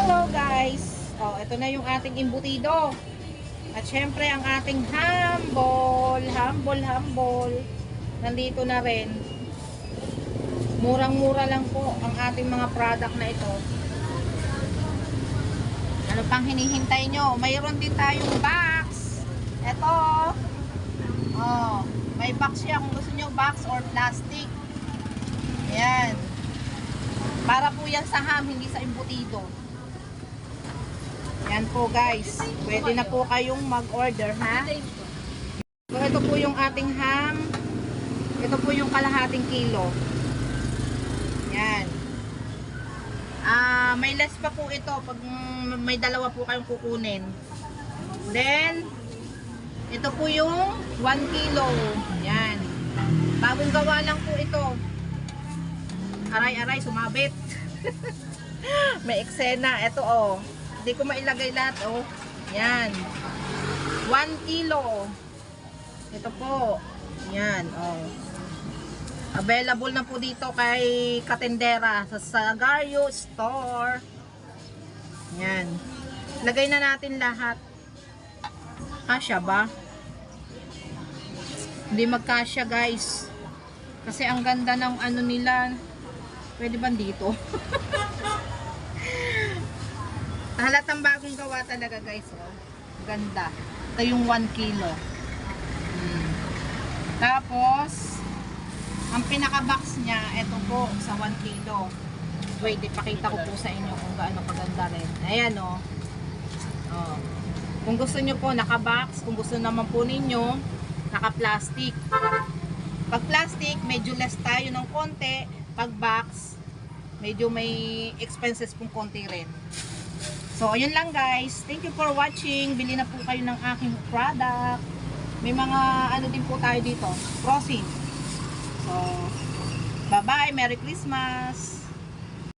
Hello guys! Ito na yung ating imbutido. At syempre ang ating humble. Nandito na rin. Murang-mura lang po ang ating mga product na ito. Ano pang hinihintay nyo? Mayroon din tayong box. Ito. May box siya kung gusto nyo, box or plastic. Ayan. Para po yan sa ham, hindi sa imbutido. Yan po guys. Pwede na po kayong mag-order, ha? So ito po yung ating ham. Ito po yung kalahating kilo. Yan. May less pa po ito pag may dalawa po kayong kukunin. Then, ito po yung 1 kilo. Yan. Bagong gawa lang po ito. Aray-aray, sumabit. May eksena. Ito hindi ko mailagay lahat Yan. 1 kilo. Ito po. Yan available na po dito kay Katendera sa Sagario Store. Yan. Lagay na natin lahat. Kasya ba? Hindi magkasya guys. Kasi ang ganda ng ano nila. Pwede ba dito? Halatang bagong gawa talaga guys. Ganda. Ito yung 1 kilo. Tapos ang pinaka-box niya, ito po sa 1 kilo. Wait, ipakita ko po sa inyo kung gaano kaganda rin. Ayan Kung gusto nyo po naka-box, kung gusto naman po ninyo naka-plastic. Pag plastic, medyo less tayo ng konti. Pag box, medyo may expenses pong konti rin. So, ayun lang guys. Thank you for watching. Bili na po kayo ng aking product. May mga ano din po tayo dito. Crossing. So, bye-bye. Merry Christmas.